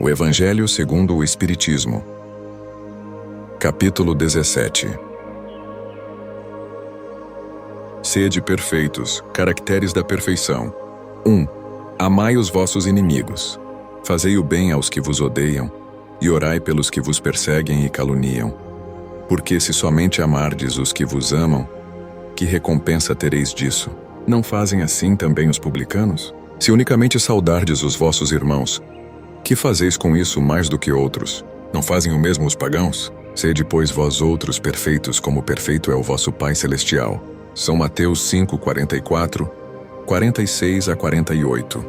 O Evangelho segundo o Espiritismo. Capítulo 17. Sede perfeitos, caracteres da perfeição. 1. Amai os vossos inimigos. Fazei o bem aos que vos odeiam, e orai pelos que vos perseguem e caluniam. Porque se somente amardes os que vos amam, que recompensa tereis disso? Não fazem assim também os publicanos? Se unicamente saudardes os vossos irmãos, que fazeis com isso mais do que outros? Não fazem o mesmo os pagãos? Sede, pois, vós outros perfeitos, como perfeito é o vosso Pai Celestial. São Mateus 5, 44, 46 a 48.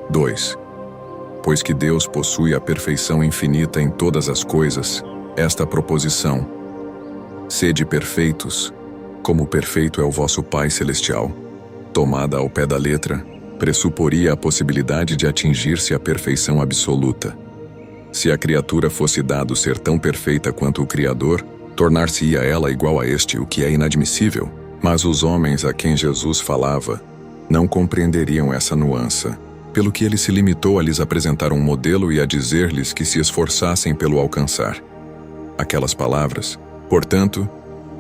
2. Pois que Deus possui a perfeição infinita em todas as coisas, esta proposição: sede perfeitos, como perfeito é o vosso Pai Celestial, tomada ao pé da letra, pressuporia a possibilidade de atingir-se a perfeição absoluta. Se a criatura fosse dado ser tão perfeita quanto o Criador, tornar-se-ia ela igual a este, o que é inadmissível. Mas os homens a quem Jesus falava não compreenderiam essa nuance, pelo que ele se limitou a lhes apresentar um modelo e a dizer-lhes que se esforçassem pelo alcançar. Aquelas palavras, portanto,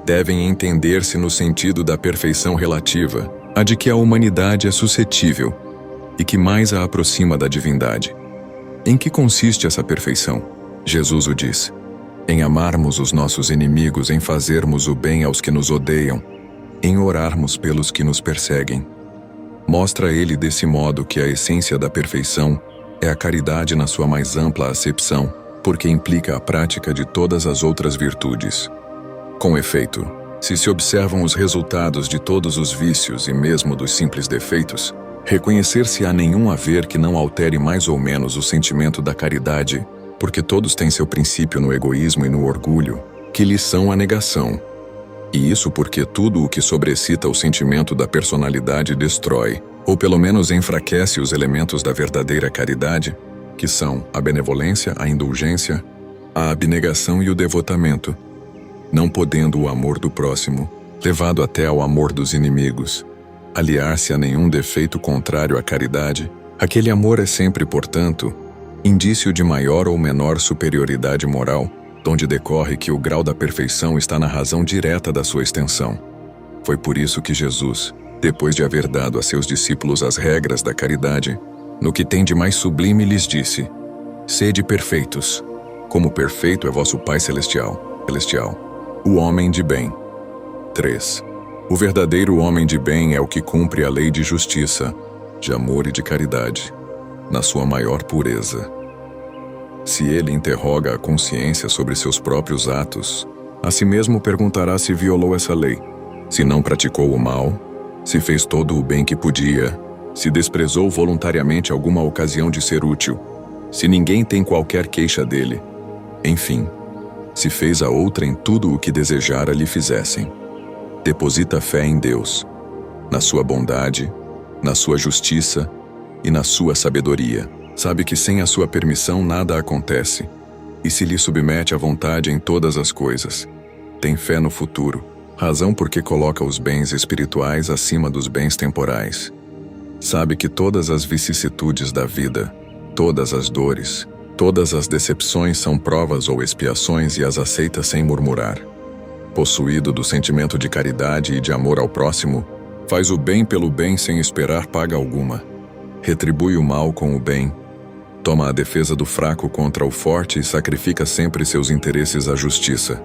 devem entender-se no sentido da perfeição relativa, a de que a humanidade é suscetível e que mais a aproxima da divindade. Em que consiste essa perfeição? Jesus o diz: em amarmos os nossos inimigos, em fazermos o bem aos que nos odeiam, em orarmos pelos que nos perseguem. Mostra ele desse modo que a essência da perfeição é a caridade na sua mais ampla acepção, porque implica a prática de todas as outras virtudes. Com efeito, se observam os resultados de todos os vícios e mesmo dos simples defeitos, reconhecer-se-á nenhum haver que não altere mais ou menos o sentimento da caridade, porque todos têm seu princípio no egoísmo e no orgulho, que lhes são a negação. E isso porque tudo o que sobrecita o sentimento da personalidade destrói, ou pelo menos enfraquece os elementos da verdadeira caridade, que são a benevolência, a indulgência, a abnegação e o devotamento, não podendo o amor do próximo, levado até ao amor dos inimigos, aliar-se a nenhum defeito contrário à caridade. Aquele amor é sempre, portanto, indício de maior ou menor superioridade moral, donde decorre que o grau da perfeição está na razão direta da sua extensão. Foi por isso que Jesus, depois de haver dado a seus discípulos as regras da caridade, no que tem de mais sublime lhes disse: sede perfeitos, como perfeito é vosso Pai Celestial. O homem de bem. 3. O verdadeiro homem de bem é o que cumpre a lei de justiça, de amor e de caridade, na sua maior pureza. Se ele interroga a consciência sobre seus próprios atos, a si mesmo perguntará se violou essa lei, se não praticou o mal, se fez todo o bem que podia, se desprezou voluntariamente alguma ocasião de ser útil, se ninguém tem qualquer queixa dele, enfim, se fez a outrem tudo o que desejara lhe fizessem. Deposita fé em Deus, na sua bondade, na sua justiça e na sua sabedoria. Sabe que sem a sua permissão nada acontece, e se lhe submete à vontade em todas as coisas. Tem fé no futuro, razão porque coloca os bens espirituais acima dos bens temporais. Sabe que todas as vicissitudes da vida, todas as dores, todas as decepções são provas ou expiações e as aceita sem murmurar. Possuído do sentimento de caridade e de amor ao próximo, faz o bem pelo bem sem esperar paga alguma. Retribui o mal com o bem. Toma a defesa do fraco contra o forte e sacrifica sempre seus interesses à justiça.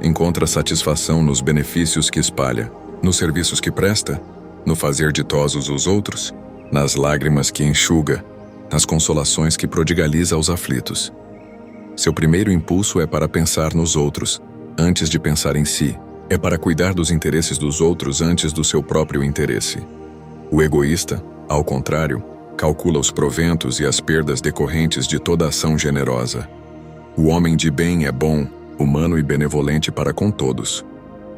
Encontra satisfação nos benefícios que espalha, nos serviços que presta, no fazer ditosos os outros, nas lágrimas que enxuga, nas consolações que prodigaliza aos aflitos. Seu primeiro impulso é para pensar nos outros, antes de pensar em si. É para cuidar dos interesses dos outros antes do seu próprio interesse. O egoísta, ao contrário, calcula os proventos e as perdas decorrentes de toda ação generosa. O homem de bem é bom, humano e benevolente para com todos,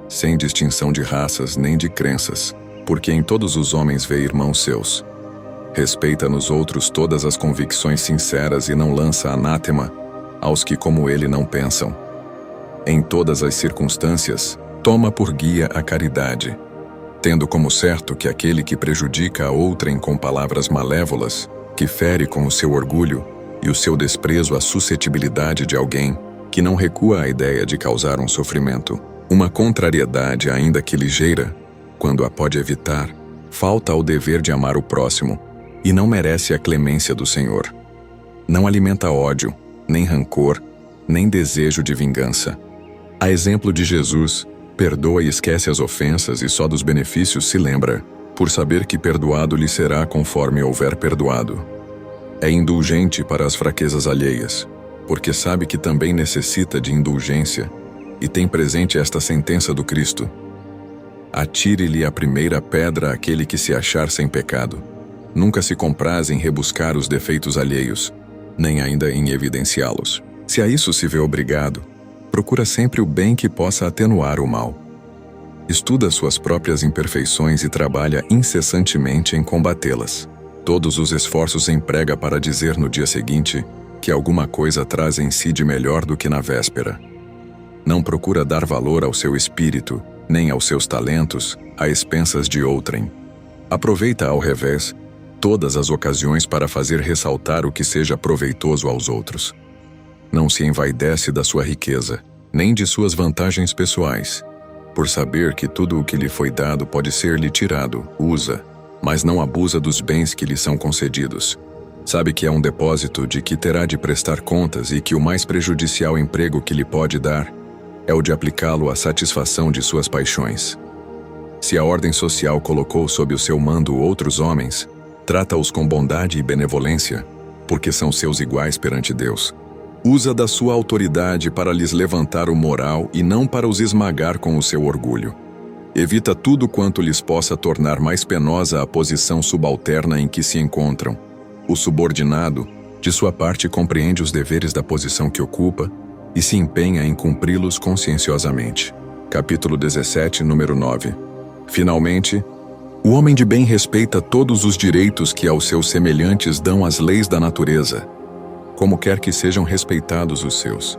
sem distinção de raças nem de crenças, porque em todos os homens vê irmãos seus. Respeita nos outros todas as convicções sinceras e não lança anátema aos que como ele não pensam. Em todas as circunstâncias, toma por guia a caridade, tendo como certo que aquele que prejudica a outrem com palavras malévolas, que fere com o seu orgulho, e o seu desprezo à suscetibilidade de alguém que não recua à ideia de causar um sofrimento. Uma contrariedade, ainda que ligeira, quando a pode evitar, falta ao dever de amar o próximo e não merece a clemência do Senhor. Não alimenta ódio, nem rancor, nem desejo de vingança. A exemplo de Jesus, perdoa e esquece as ofensas e só dos benefícios se lembra, por saber que perdoado lhe será conforme houver perdoado. É indulgente para as fraquezas alheias, porque sabe que também necessita de indulgência e tem presente esta sentença do Cristo: atire-lhe a primeira pedra aquele que se achar sem pecado. Nunca se compraz em rebuscar os defeitos alheios, nem ainda em evidenciá-los. Se a isso se vê obrigado, procura sempre o bem que possa atenuar o mal. Estuda suas próprias imperfeições e trabalha incessantemente em combatê-las. Todos os esforços emprega para dizer no dia seguinte que alguma coisa traz em si de melhor do que na véspera. Não procura dar valor ao seu espírito, nem aos seus talentos, a expensas de outrem. Aproveita, ao revés, todas as ocasiões para fazer ressaltar o que seja proveitoso aos outros. Não se envaidece da sua riqueza, nem de suas vantagens pessoais. Por saber que tudo o que lhe foi dado pode ser-lhe tirado, usa, mas não abusa dos bens que lhe são concedidos. Sabe que é um depósito de que terá de prestar contas e que o mais prejudicial emprego que lhe pode dar é o de aplicá-lo à satisfação de suas paixões. Se a ordem social colocou sob o seu mando outros homens, trata-os com bondade e benevolência, porque são seus iguais perante Deus. Usa da sua autoridade para lhes levantar o moral e não para os esmagar com o seu orgulho. Evita tudo quanto lhes possa tornar mais penosa a posição subalterna em que se encontram. O subordinado, de sua parte, compreende os deveres da posição que ocupa e se empenha em cumpri-los conscienciosamente. Capítulo 17, número 9. Finalmente, o homem de bem respeita todos os direitos que aos seus semelhantes dão as leis da natureza, como quer que sejam respeitados os seus.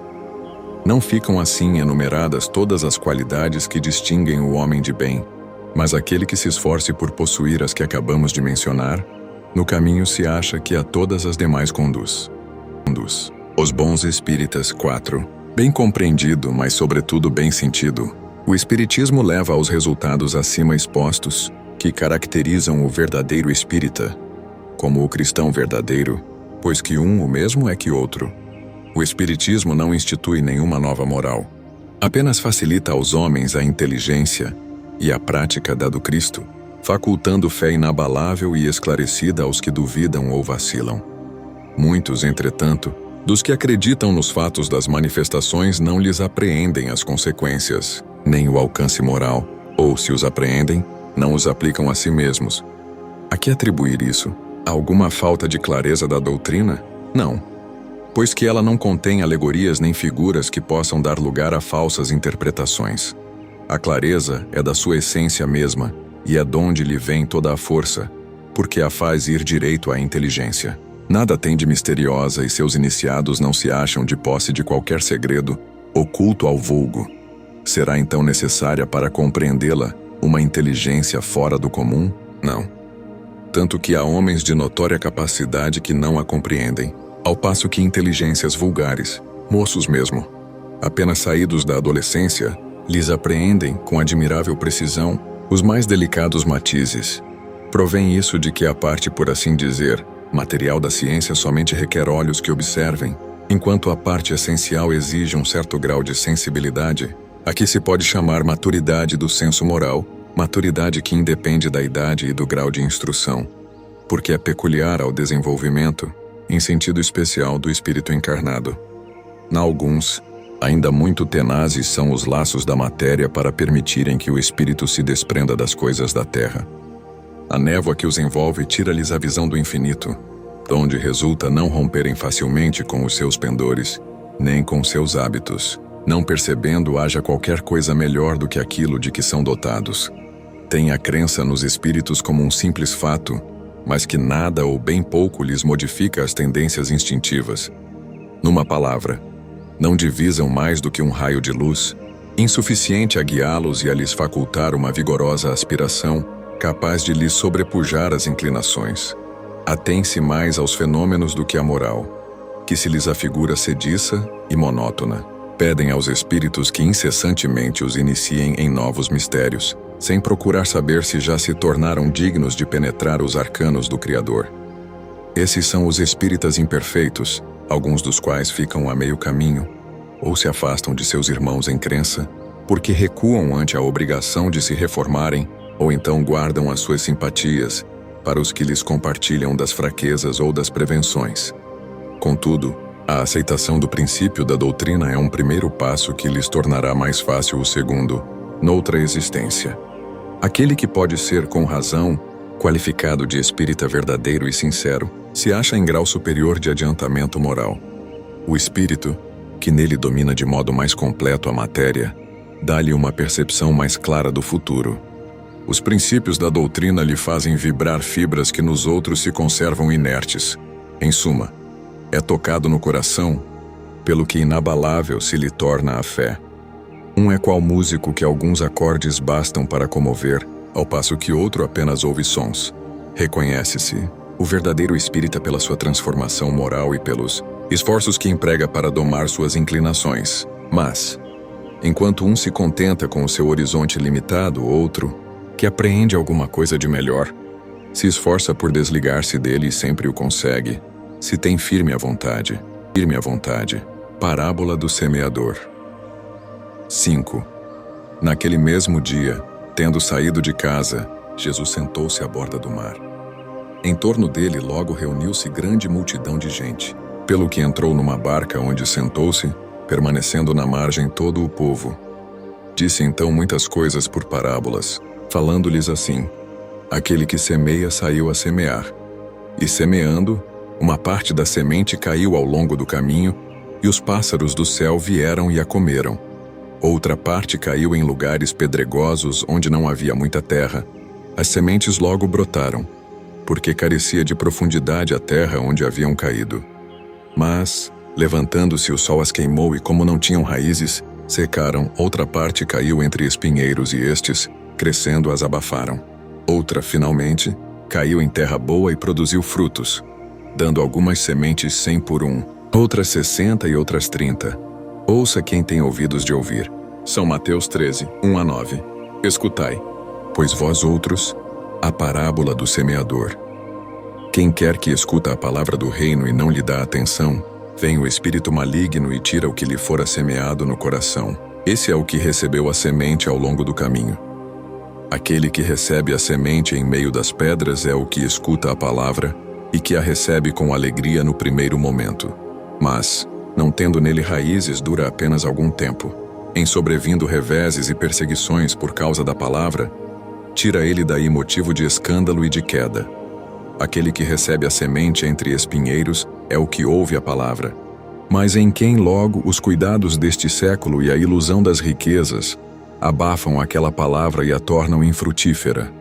Não ficam assim enumeradas todas as qualidades que distinguem o homem de bem, mas aquele que se esforce por possuir as que acabamos de mencionar, no caminho se acha que a todas as demais conduz. Os bons espíritas 4. Bem compreendido, mas sobretudo bem sentido, o espiritismo leva aos resultados acima expostos, que caracterizam o verdadeiro espírita, como o cristão verdadeiro, pois que um o mesmo é que outro. O espiritismo não institui nenhuma nova moral. Apenas facilita aos homens a inteligência e a prática da do Cristo, facultando fé inabalável e esclarecida aos que duvidam ou vacilam. Muitos, entretanto, dos que acreditam nos fatos das manifestações não lhes apreendem as consequências, nem o alcance moral, ou, se os apreendem, não os aplicam a si mesmos. A que atribuir isso? A alguma falta de clareza da doutrina? Não, pois que ela não contém alegorias nem figuras que possam dar lugar a falsas interpretações. A clareza é da sua essência mesma, e é donde lhe vem toda a força, porque a faz ir direito à inteligência. Nada tem de misteriosa e seus iniciados não se acham de posse de qualquer segredo, oculto ao vulgo. Será então necessária para compreendê-la uma inteligência fora do comum? Não. Tanto que há homens de notória capacidade que não a compreendem, ao passo que inteligências vulgares, moços mesmo, apenas saídos da adolescência, lhes apreendem com admirável precisão os mais delicados matizes. Provém isso de que a parte, por assim dizer, material da ciência somente requer olhos que observem, enquanto a parte essencial exige um certo grau de sensibilidade, a que se pode chamar maturidade do senso moral, maturidade que independe da idade e do grau de instrução, porque é peculiar ao desenvolvimento, em sentido especial do espírito encarnado. Na alguns, ainda muito tenazes são os laços da matéria para permitirem que o espírito se desprenda das coisas da terra. A névoa que os envolve tira-lhes a visão do infinito, donde resulta não romperem facilmente com os seus pendores, nem com seus hábitos, não percebendo haja qualquer coisa melhor do que aquilo de que são dotados. Têm a crença nos espíritos como um simples fato, mas que nada ou bem pouco lhes modifica as tendências instintivas. Numa palavra, não divisam mais do que um raio de luz, insuficiente a guiá-los e a lhes facultar uma vigorosa aspiração, capaz de lhes sobrepujar as inclinações. Atém-se mais aos fenômenos do que à moral. que se lhes afigura sediça e monótona. Pedem aos espíritos que incessantemente os iniciem em novos mistérios, sem procurar saber se já se tornaram dignos de penetrar os arcanos do Criador. Esses são os espíritas imperfeitos, alguns dos quais ficam a meio caminho, ou se afastam de seus irmãos em crença, porque recuam ante a obrigação de se reformarem, ou então guardam as suas simpatias para os que lhes compartilham das fraquezas ou das prevenções. Contudo, a aceitação do princípio da doutrina é um primeiro passo que lhes tornará mais fácil o segundo, noutra existência. Aquele que pode ser, com razão, qualificado de espírita verdadeiro e sincero, se acha em grau superior de adiantamento moral. O espírito, que nele domina de modo mais completo a matéria, dá-lhe uma percepção mais clara do futuro. Os princípios da doutrina lhe fazem vibrar fibras que nos outros se conservam inertes. Em suma, é tocado no coração, pelo que inabalável se lhe torna a fé. Um é qual músico que alguns acordes bastam para comover, ao passo que outro apenas ouve sons. Reconhece-se o verdadeiro espírita pela sua transformação moral e pelos esforços que emprega para domar suas inclinações. Mas, enquanto um se contenta com o seu horizonte limitado, outro, que apreende alguma coisa de melhor, se esforça por desligar-se dele e sempre o consegue, se tem firme à vontade. Parábola do semeador. 5. Naquele mesmo dia, tendo saído de casa, Jesus sentou-se à borda do mar. Em torno dele logo reuniu-se grande multidão de gente, pelo que entrou numa barca onde sentou-se, permanecendo na margem todo o povo. Disse então muitas coisas por parábolas, falando-lhes assim: aquele que semeia saiu a semear. E semeando, uma parte da semente caiu ao longo do caminho, e os pássaros do céu vieram e a comeram. Outra parte caiu em lugares pedregosos onde não havia muita terra. As sementes logo brotaram, porque carecia de profundidade a terra onde haviam caído. Mas, levantando-se, o sol as queimou e, como não tinham raízes, secaram. Outra parte caiu entre espinheiros e estes, crescendo, as abafaram. Outra, finalmente, caiu em terra boa e produziu frutos, dando algumas sementes 100 por 1, outras 60 e outras 30. Ouça quem tem ouvidos de ouvir. São Mateus 13, 1 a 9. Escutai, pois vós outros, a parábola do semeador. Quem quer que escuta a palavra do reino e não lhe dá atenção, vem o espírito maligno e tira o que lhe fora semeado no coração. Esse é o que recebeu a semente ao longo do caminho. Aquele que recebe a semente em meio das pedras é o que escuta a palavra e que a recebe com alegria no primeiro momento. Mas, não tendo nele raízes, dura apenas algum tempo. Em sobrevindo reveses e perseguições por causa da palavra, tira ele daí motivo de escândalo e de queda. Aquele que recebe a semente entre espinheiros é o que ouve a palavra, mas em quem logo os cuidados deste século e a ilusão das riquezas abafam aquela palavra e a tornam infrutífera.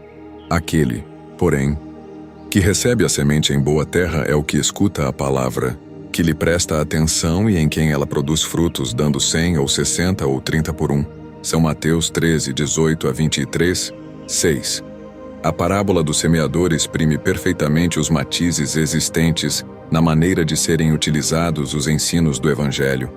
Aquele, porém, que recebe a semente em boa terra é o que escuta a palavra, que lhe presta atenção e em quem ela produz frutos, dando 100 ou 60 ou 30 por 1. São Mateus 13, 18 a 23, 6. A parábola do semeador exprime perfeitamente os matizes existentes na maneira de serem utilizados os ensinos do Evangelho.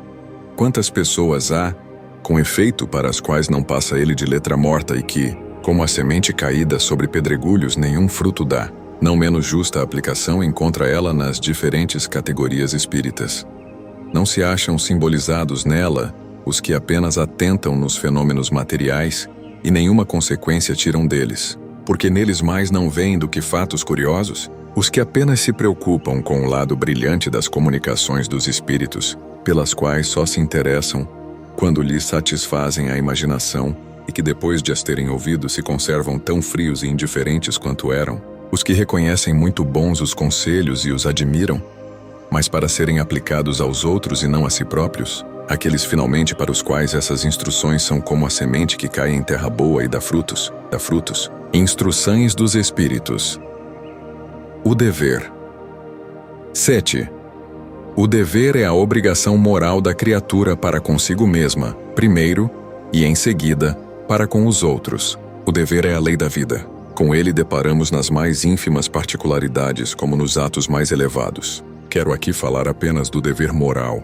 Quantas pessoas há, com efeito, para as quais não passa ele de letra morta e que, como a semente caída sobre pedregulhos, nenhum fruto dá. Não menos justa a aplicação encontra ela nas diferentes categorias espíritas. Não se acham simbolizados nela os que apenas atentam nos fenômenos materiais e nenhuma consequência tiram deles, porque neles mais não veem do que fatos curiosos? Os que apenas se preocupam com o lado brilhante das comunicações dos espíritos, pelas quais só se interessam quando lhes satisfazem a imaginação e que depois de as terem ouvido se conservam tão frios e indiferentes quanto eram. Os que reconhecem muito bons os conselhos e os admiram, mas para serem aplicados aos outros e não a si próprios, aqueles finalmente para os quais essas instruções são como a semente que cai em terra boa e dá frutos. Instruções dos Espíritos. O dever. 7. O dever é a obrigação moral da criatura para consigo mesma, primeiro, e em seguida, para com os outros. O dever é a lei da vida. Com ele deparamos nas mais ínfimas particularidades como nos atos mais elevados. Quero aqui falar apenas do dever moral,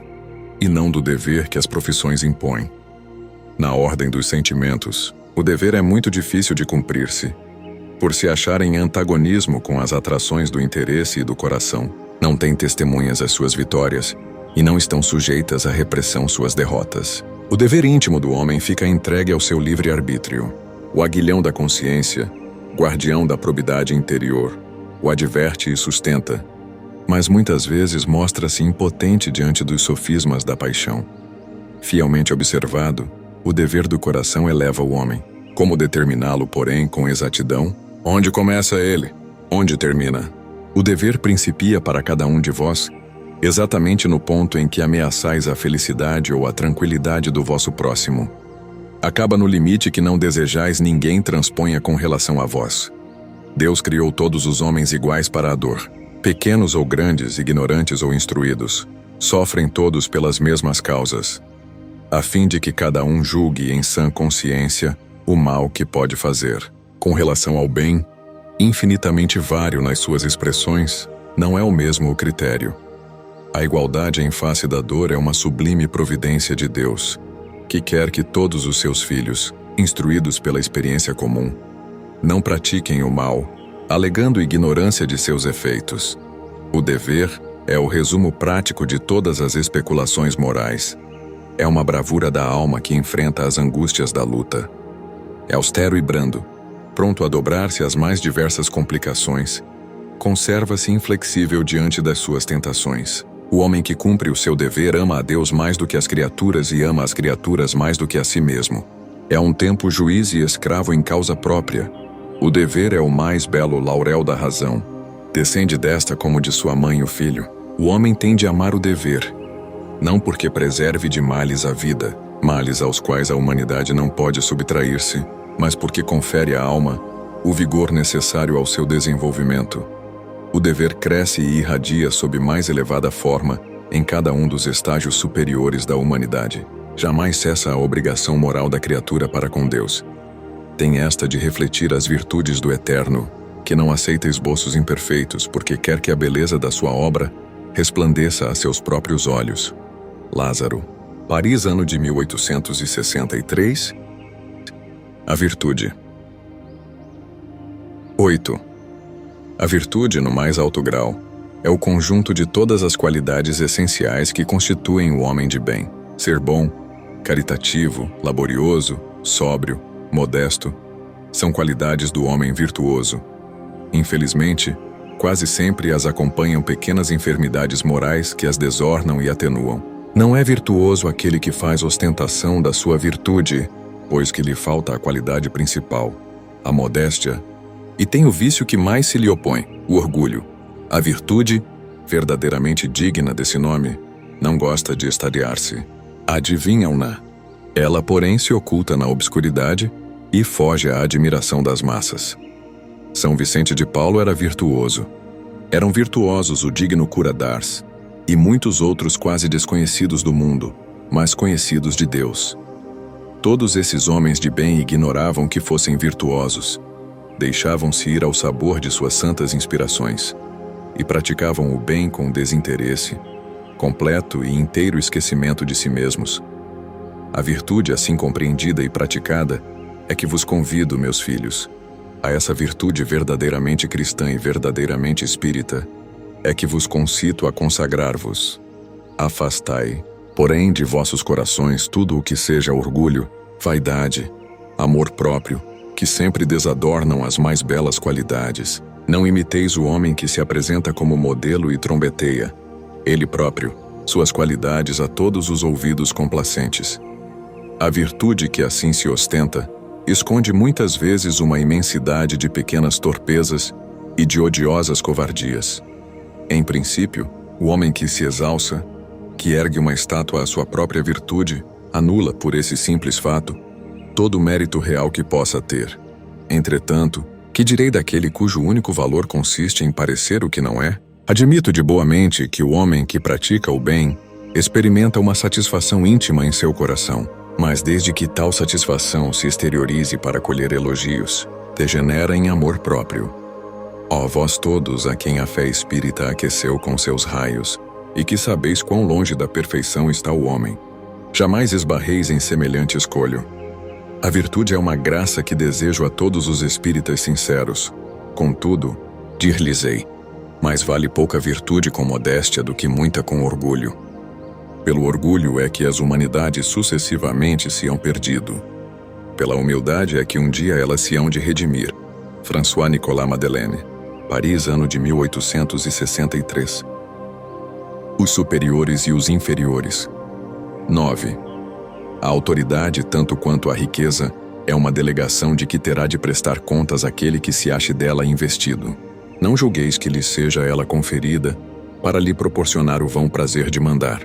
e não do dever que as profissões impõem. Na ordem dos sentimentos, o dever é muito difícil de cumprir-se, por se achar em antagonismo com as atrações do interesse e do coração. Não têm testemunhas as suas vitórias, e não estão sujeitas à repressão suas derrotas. O dever íntimo do homem fica entregue ao seu livre-arbítrio. O aguilhão da consciência, guardião da probidade interior, o adverte e sustenta, mas muitas vezes mostra-se impotente diante dos sofismas da paixão. Fielmente observado, o dever do coração eleva o homem. Como determiná-lo, porém, com exatidão? Onde começa ele? Onde termina? O dever principia para cada um de vós exatamente no ponto em que ameaçais a felicidade ou a tranquilidade do vosso próximo. Acaba no limite que não desejais ninguém transponha com relação a vós. Deus criou todos os homens iguais para a dor. Pequenos ou grandes, ignorantes ou instruídos, sofrem todos pelas mesmas causas, a fim de que cada um julgue em sã consciência o mal que pode fazer. Com relação ao bem, infinitamente vário nas suas expressões, não é o mesmo o critério. A igualdade em face da dor é uma sublime providência de Deus, que quer que todos os seus filhos, instruídos pela experiência comum, não pratiquem o mal, alegando ignorância de seus efeitos. O dever é o resumo prático de todas as especulações morais. É uma bravura da alma que enfrenta as angústias da luta. É austero e brando, pronto a dobrar-se às mais diversas complicações. Conserva-se inflexível diante das suas tentações. O homem que cumpre o seu dever ama a Deus mais do que as criaturas e ama as criaturas mais do que a si mesmo. É a um tempo juiz e escravo em causa própria. O dever é o mais belo laurel da razão. Descende desta como de sua mãe o filho. O homem tem de amar o dever, não porque preserve de males a vida, males aos quais a humanidade não pode subtrair-se, mas porque confere à alma o vigor necessário ao seu desenvolvimento. O dever cresce e irradia sob mais elevada forma em cada um dos estágios superiores da humanidade. Jamais cessa a obrigação moral da criatura para com Deus. Tem esta de refletir as virtudes do Eterno, que não aceita esboços imperfeitos, porque quer que a beleza da sua obra resplandeça a seus próprios olhos. Lázaro, Paris, ano de 1863. A virtude. 8. A virtude, no mais alto grau, é o conjunto de todas as qualidades essenciais que constituem o homem de bem. Ser bom, caritativo, laborioso, sóbrio, modesto, são qualidades do homem virtuoso. Infelizmente, quase sempre as acompanham pequenas enfermidades morais que as desornam e atenuam. Não é virtuoso aquele que faz ostentação da sua virtude, pois que lhe falta a qualidade principal, a modéstia, e tem o vício que mais se lhe opõe, o orgulho. A virtude, verdadeiramente digna desse nome, não gosta de estadiar-se. Adivinham-na. Ela, porém, se oculta na obscuridade e foge à admiração das massas. São Vicente de Paulo era virtuoso. Eram virtuosos o digno cura d'Ars e muitos outros quase desconhecidos do mundo, mas conhecidos de Deus. Todos esses homens de bem ignoravam que fossem virtuosos, deixavam-se ir ao sabor de suas santas inspirações e praticavam o bem com desinteresse, completo e inteiro esquecimento de si mesmos. A virtude assim compreendida e praticada é que vos convido, meus filhos, a essa virtude verdadeiramente cristã e verdadeiramente espírita, é que vos concito a consagrar-vos. Afastai, porém, de vossos corações tudo o que seja orgulho, vaidade, amor próprio, que sempre desadornam as mais belas qualidades. Não imiteis o homem que se apresenta como modelo e trombeteia, ele próprio, suas qualidades a todos os ouvidos complacentes. A virtude que assim se ostenta esconde muitas vezes uma imensidade de pequenas torpezas e de odiosas covardias. Em princípio, o homem que se exalça, que ergue uma estátua à sua própria virtude, anula, por esse simples fato, todo o mérito real que possa ter. Entretanto, que direi daquele cujo único valor consiste em parecer o que não é? Admito de boa mente que o homem que pratica o bem experimenta uma satisfação íntima em seu coração, mas desde que tal satisfação se exteriorize para colher elogios, degenera em amor próprio. Ó vós todos a quem a fé espírita aqueceu com seus raios, e que sabeis quão longe da perfeição está o homem. Jamais esbarreis em semelhante escolho. A virtude é uma graça que desejo a todos os espíritas sinceros. Contudo, dir-lhes-ei, mais vale pouca virtude com modéstia do que muita com orgulho. Pelo orgulho é que as humanidades sucessivamente se hão perdido. Pela humildade é que um dia elas se hão de redimir. François Nicolas Madeleine, Paris, ano de 1863. Os superiores e os inferiores. 9. A autoridade, tanto quanto a riqueza, é uma delegação de que terá de prestar contas aquele que se ache dela investido. Não julgueis que lhe seja ela conferida para lhe proporcionar o vão prazer de mandar,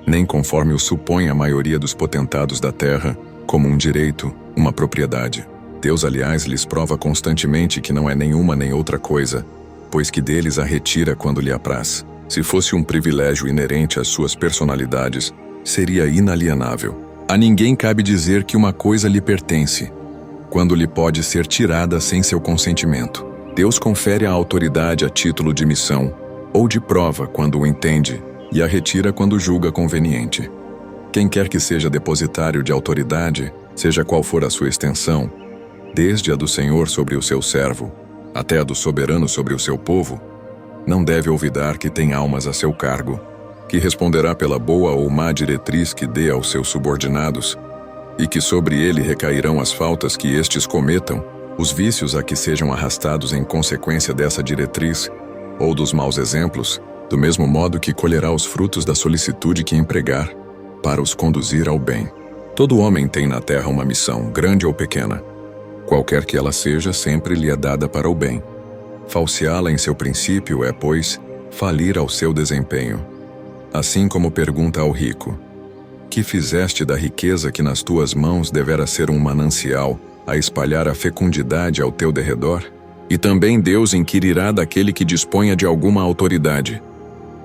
nem conforme o supõe a maioria dos potentados da terra, como um direito, uma propriedade. Deus, aliás, lhes prova constantemente que não é nenhuma nem outra coisa, pois que deles a retira quando lhe apraz. Se fosse um privilégio inerente às suas personalidades, seria inalienável. A ninguém cabe dizer que uma coisa lhe pertence, quando lhe pode ser tirada sem seu consentimento. Deus confere a autoridade a título de missão, ou de prova quando o entende, e a retira quando julga conveniente. Quem quer que seja depositário de autoridade, seja qual for a sua extensão, desde a do Senhor sobre o seu servo, até a do soberano sobre o seu povo, não deve olvidar que tem almas a seu cargo, que responderá pela boa ou má diretriz que dê aos seus subordinados, e que sobre ele recairão as faltas que estes cometam, os vícios a que sejam arrastados em consequência dessa diretriz, ou dos maus exemplos, do mesmo modo que colherá os frutos da solicitude que empregar, para os conduzir ao bem. Todo homem tem na terra uma missão, grande ou pequena. Qualquer que ela seja, sempre lhe é dada para o bem. Falseá-la em seu princípio é, pois, falir ao seu desempenho. Assim como pergunta ao rico: que fizeste da riqueza que nas tuas mãos devera ser um manancial a espalhar a fecundidade ao teu derredor? E também Deus inquirirá daquele que disponha de alguma autoridade: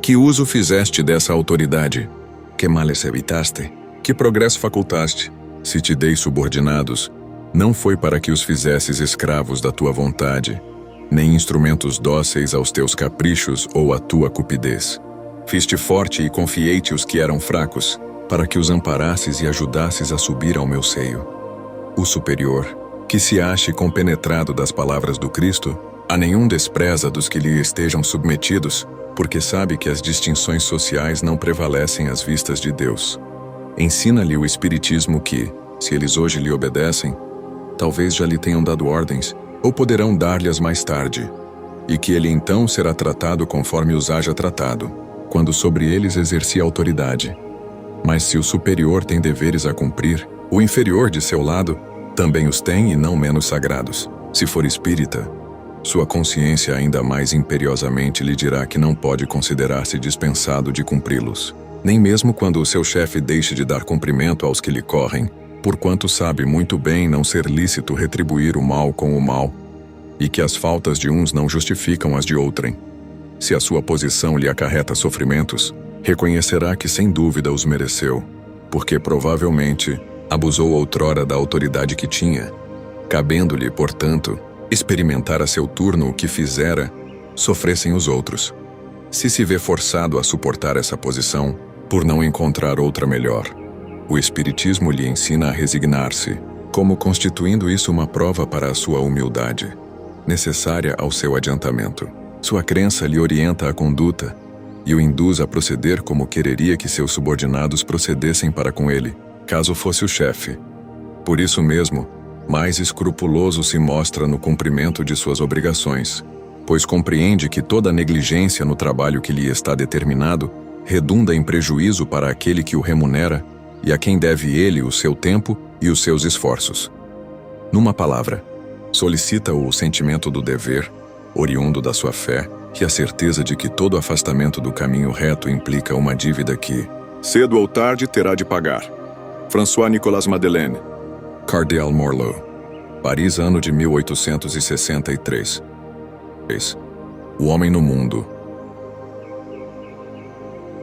que uso fizeste dessa autoridade? Que males evitaste? Que progresso facultaste? Se te dei subordinados, não foi para que os fizesses escravos da tua vontade, nem instrumentos dóceis aos teus caprichos ou à tua cupidez. Fiz-te forte e confiei-te os que eram fracos, para que os amparasses e ajudasses a subir ao meu seio. O superior, que se ache compenetrado das palavras do Cristo, a nenhum despreza dos que lhe estejam submetidos, porque sabe que as distinções sociais não prevalecem às vistas de Deus. Ensina-lhe o Espiritismo que, se eles hoje lhe obedecem, talvez já lhe tenham dado ordens, ou poderão dar-lhes mais tarde, e que ele então será tratado conforme os haja tratado, quando sobre eles exercia autoridade. Mas se o superior tem deveres a cumprir, o inferior, de seu lado, também os tem e não menos sagrados. Se for espírita, sua consciência ainda mais imperiosamente lhe dirá que não pode considerar-se dispensado de cumpri-los, nem mesmo quando o seu chefe deixe de dar cumprimento aos que lhe correm, porquanto sabe muito bem não ser lícito retribuir o mal com o mal, e que as faltas de uns não justificam as de outrem. Se a sua posição lhe acarreta sofrimentos, reconhecerá que sem dúvida os mereceu, porque provavelmente abusou outrora da autoridade que tinha, cabendo-lhe, portanto, experimentar a seu turno o que fizera, sofressem os outros. Se se vê forçado a suportar essa posição, por não encontrar outra melhor, o Espiritismo lhe ensina a resignar-se, como constituindo isso uma prova para a sua humildade, necessária ao seu adiantamento. Sua crença lhe orienta a conduta e o induz a proceder como quereria que seus subordinados procedessem para com ele, caso fosse o chefe. Por isso mesmo, mais escrupuloso se mostra no cumprimento de suas obrigações, pois compreende que toda negligência no trabalho que lhe está determinado redunda em prejuízo para aquele que o remunera e a quem deve ele o seu tempo e os seus esforços. Numa palavra, solicita-o o sentimento do dever, oriundo da sua fé, e a certeza de que todo afastamento do caminho reto implica uma dívida que, cedo ou tarde, terá de pagar. François Nicolas Madeleine, Cardinal Morlot, Paris, ano de 1863. O homem no mundo.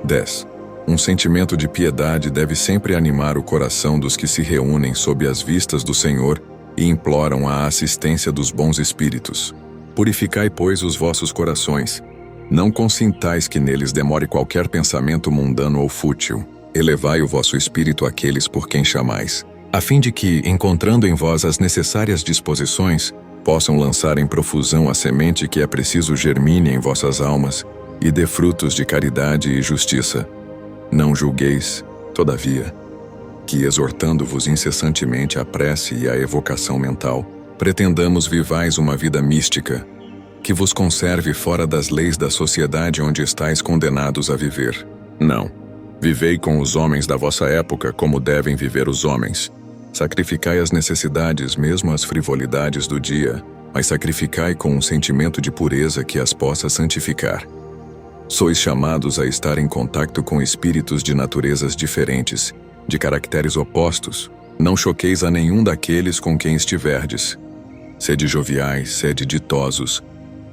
10. Um sentimento de piedade deve sempre animar o coração dos que se reúnem sob as vistas do Senhor e imploram a assistência dos bons espíritos. Purificai, pois, os vossos corações. Não consintais que neles demore qualquer pensamento mundano ou fútil. Elevai o vosso espírito àqueles por quem chamais, a fim de que, encontrando em vós as necessárias disposições, possam lançar em profusão a semente que é preciso germine em vossas almas e dê frutos de caridade e justiça. Não julgueis, todavia, que, exortando-vos incessantemente à prece e à evocação mental, pretendamos vivais uma vida mística, que vos conserve fora das leis da sociedade onde estáis condenados a viver. Não. Vivei com os homens da vossa época como devem viver os homens. Sacrificai as necessidades, mesmo as frivolidades do dia, mas sacrificai com um sentimento de pureza que as possa santificar. Sois chamados a estar em contato com espíritos de naturezas diferentes, de caracteres opostos. Não choqueis a nenhum daqueles com quem estiverdes. Sede joviais, sede ditosos,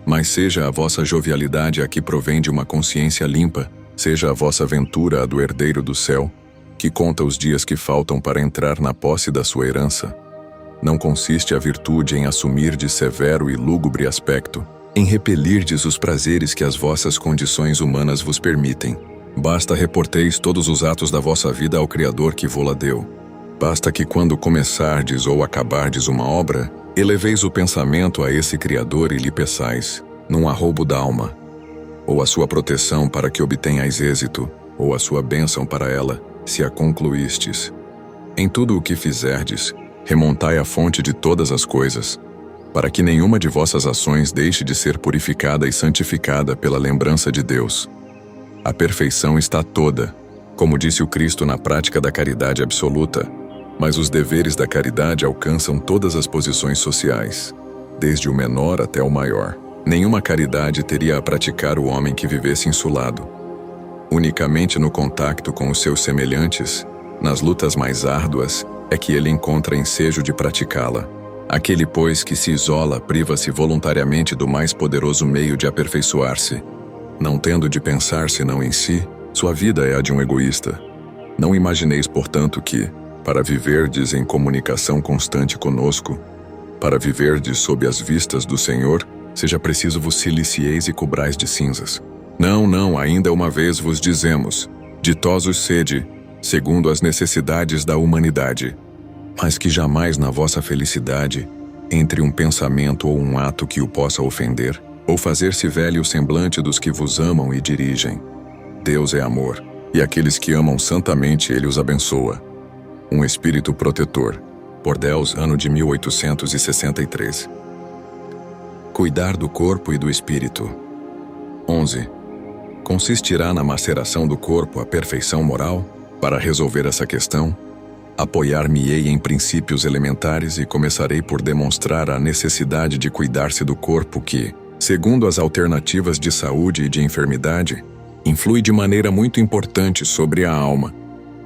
mas seja a vossa jovialidade a que provém de uma consciência limpa, seja a vossa ventura a do herdeiro do céu, que conta os dias que faltam para entrar na posse da sua herança. Não consiste a virtude em assumir de severo e lúgubre aspecto, em repelirdes os prazeres que as vossas condições humanas vos permitem. Basta reporteis todos os atos da vossa vida ao Criador que vô-la deu. Basta que quando começardes ou acabardes uma obra, eleveis o pensamento a esse Criador e lhe peçais, num arroubo da alma, ou a sua proteção para que obtenhais êxito, ou a sua bênção para ela, se a concluístes. Em tudo o que fizerdes, remontai a fonte de todas as coisas, para que nenhuma de vossas ações deixe de ser purificada e santificada pela lembrança de Deus. A perfeição está toda, como disse o Cristo, na prática da caridade absoluta, mas os deveres da caridade alcançam todas as posições sociais, desde o menor até o maior. Nenhuma caridade teria a praticar o homem que vivesse insulado. Unicamente no contacto com os seus semelhantes, nas lutas mais árduas, é que ele encontra ensejo de praticá-la. Aquele, pois, que se isola, priva-se voluntariamente do mais poderoso meio de aperfeiçoar-se. Não tendo de pensar senão em si, sua vida é a de um egoísta. Não imagineis, portanto, que, para viverdes em comunicação constante conosco, para viverdes sob as vistas do Senhor, seja preciso vos silicieis e cobrais de cinzas. Não, ainda uma vez vos dizemos, ditosos sede, segundo as necessidades da humanidade, mas que jamais na vossa felicidade entre um pensamento ou um ato que o possa ofender, ou fazer-se velho o semblante dos que vos amam e dirigem. Deus é amor, e aqueles que amam santamente Ele os abençoa. Um espírito protetor. Bordeaux, ano de 1863. Cuidar do corpo e do espírito. 11. Consistirá na maceração do corpo a perfeição moral? Para resolver essa questão, apoiar-me-ei em princípios elementares e começarei por demonstrar a necessidade de cuidar-se do corpo que, segundo as alternativas de saúde e de enfermidade, influi de maneira muito importante sobre a alma,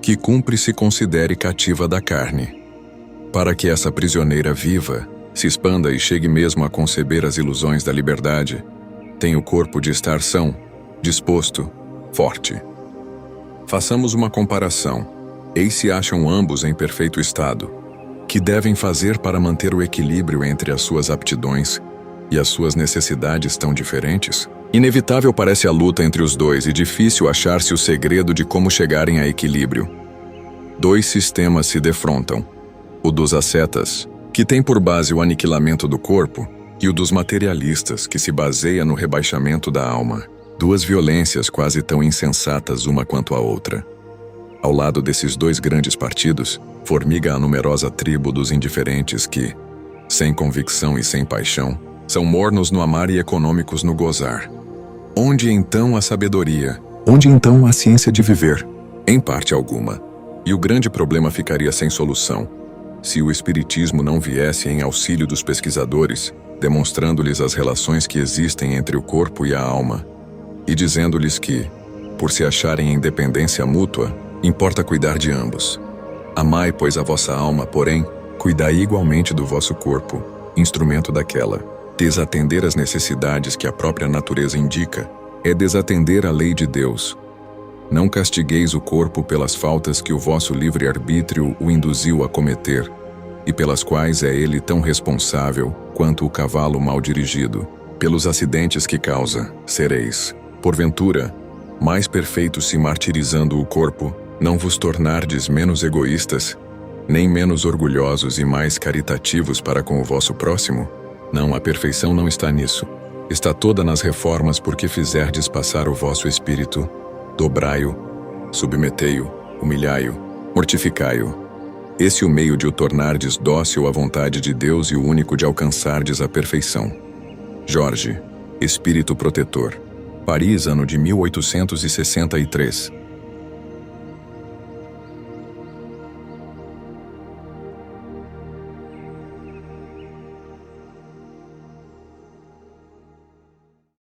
que cumpre se considere cativa da carne. Para que essa prisioneira viva, se expanda e chegue mesmo a conceber as ilusões da liberdade, tem o corpo de estar são, disposto, forte. Façamos uma comparação. Eis se acham ambos em perfeito estado. Que devem fazer para manter o equilíbrio entre as suas aptidões e as suas necessidades tão diferentes? Inevitável parece a luta entre os dois e difícil achar-se o segredo de como chegarem a equilíbrio. Dois sistemas se defrontam: o dos ascetas, que tem por base o aniquilamento do corpo, e o dos materialistas, que se baseia no rebaixamento da alma. Duas violências quase tão insensatas uma quanto a outra. Ao lado desses dois grandes partidos, formiga a numerosa tribo dos indiferentes que, sem convicção e sem paixão, são mornos no amar e econômicos no gozar. Onde então a sabedoria? Onde então a ciência de viver? Em parte alguma. E o grande problema ficaria sem solução, se o espiritismo não viesse em auxílio dos pesquisadores, demonstrando-lhes as relações que existem entre o corpo e a alma, e dizendo-lhes que, por se acharem em dependência mútua, importa cuidar de ambos. Amai, pois, a vossa alma, porém, cuidai igualmente do vosso corpo, instrumento daquela. Desatender as necessidades que a própria natureza indica é desatender a lei de Deus. Não castigueis o corpo pelas faltas que o vosso livre-arbítrio o induziu a cometer, e pelas quais é ele tão responsável quanto o cavalo mal dirigido. Pelos acidentes que causa, sereis, porventura, mais perfeitos se martirizando o corpo, não vos tornardes menos egoístas, nem menos orgulhosos e mais caritativos para com o vosso próximo? Não, a perfeição não está nisso. Está toda nas reformas porque fizerdes passar o vosso espírito, dobrai-o, submetei-o, humilhai-o, mortificai-o. Esse é o meio de o tornardes dócil à vontade de Deus e o único de alcançardes a perfeição. Jorge, Espírito Protetor. Paris, ano de 1863.